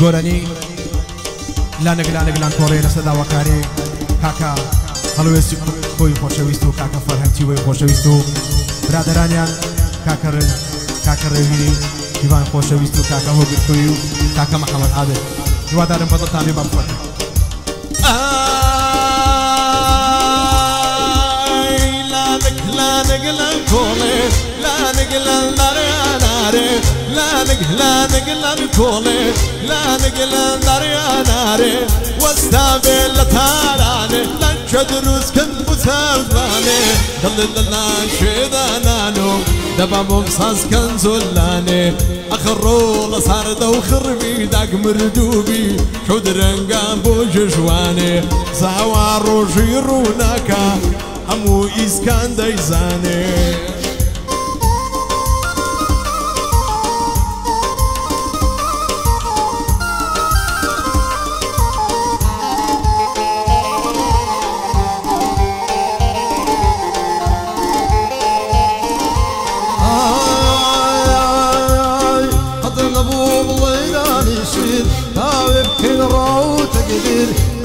گۆرەنی لانەگ لان کۆڕێ لە سەداوەکاری کاکە هەڵوێستی خۆی خۆشەویست و کاکە فەرهەنگی وی خۆشەویست و برادرانیان کاکە ڕێوینی هیوان خۆشەویست و کاکە هۆگرتووی و کاکە محەممەد عادل هیوادارم بەدڵتان بێ بە بخۆن لانەگ لان کۆڵێ لانەگ لان دەریانارێ لانەگ لان کۆڵێ لانەگ لان دەریانارێ وەستا بێ لە تارانێ لەنچە دروستکن بوتەوانێ دڵێ لە لان شێدانانۆ دەبا بۆم سازکەن زۆلانێ ئەخڕۆ لە ساردە و خڕبی داگ مردووبی شەو درەنگان بۆ ژەژوانێ زاوا ڕۆژی ڕووناکە هەموو ئیسکان دەیزانێ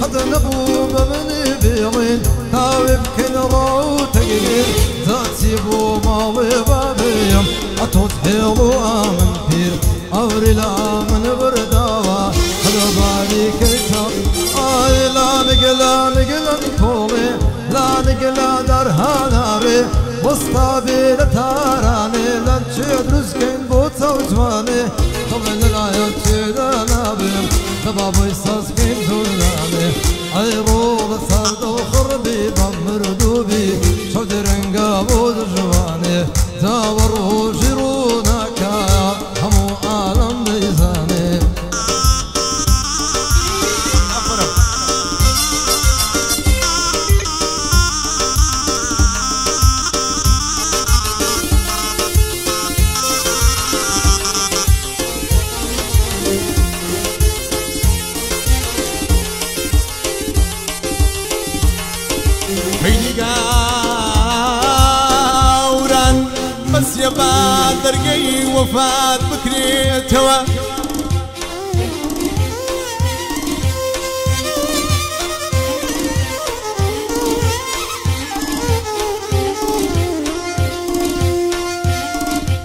قد نبو بمني بيضين هاوب كن رو تقدير ذاتي بو ماوي بابيم أتوت حيلو آمن بير أوري الآمن برداوا هذا باري كرتاب آي لا نقلا كولي لا نقلا درهاناري وسطابي لتاراني لنشي درسكين بوتا وجواني طبعا الآيات شيدانا بيم دبابي ساسكين زولاني أيرول سرد وخربي بمردوبي شو درنقا بود جواني تاورو جيرونا كايا همو عالم بيزاني قاوران بس يبا درقي وفات بكري توا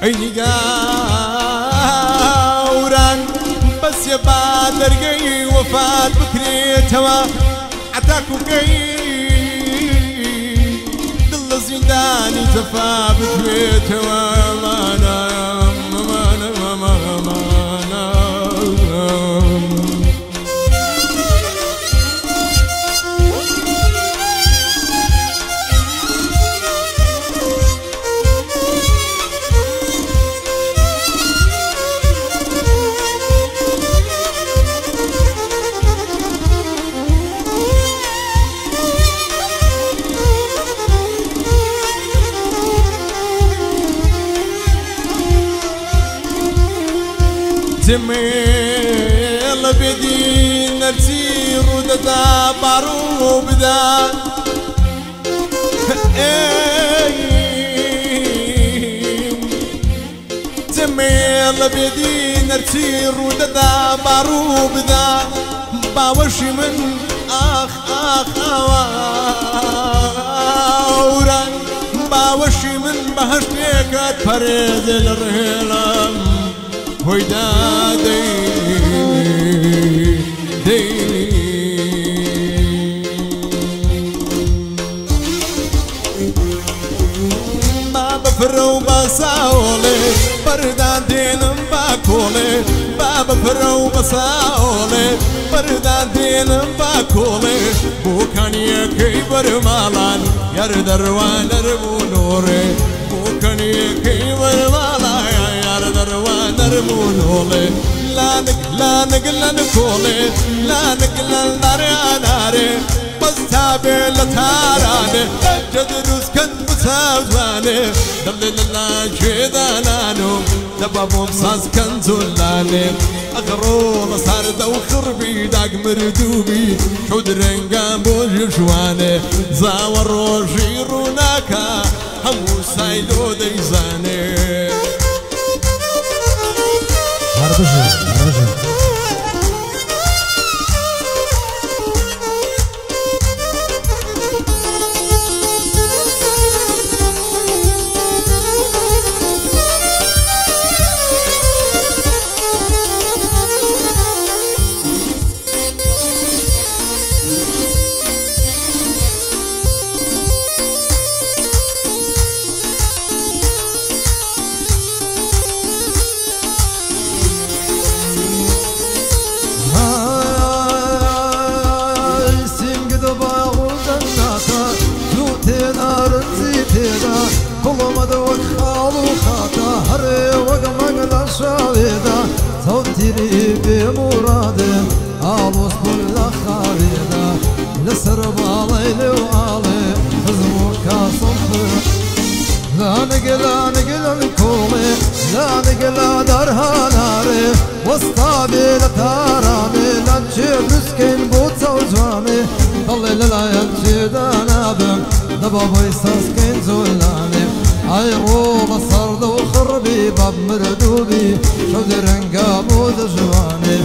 عيني قاوران بس يبا درقي وفات بكري توا عتاكو قي زنداني جفا بكويت وامانا جميل بدي نرسي رددا بارو بدا جميل بدي نرسي رددا بارو بدا باوشي من آخ أوران باوشي من بهشتك فريد الرهلم ويدا ديني ما بفرو بساولي بردان دينم باكولي ما بفرو بساولي بردان دينم باكولي بوكاني كيبر مالان يردر وانرمو نوري بوكاني كيبر مالان درمونولي لانك لانكولي لانك لاناري بس تابي لتاراني جدروس كن بساوزاني دملي لله جيدانانو دبابو بساس كن زولاني أغرول سارد وخربي داق مردوبي شود رنقان بوجي شواني زاور روجي روناكا همو سايدو ديزاني وخالو خاطا هري وقمق لشاويدا صوتيري بمراده عالوس كل خالدا لسرب علي وعلي خزموك صنفر لا نقل الكومي لا نقل دارها ناري وسطابي لتارامي لا تشيب مسكين بوتسا وجوامي ضلي للعيال شيدانا بم دبابي ساسكين زولاني عيرو بصرد وخربي باب مردوبي شود رنقاب ودجواني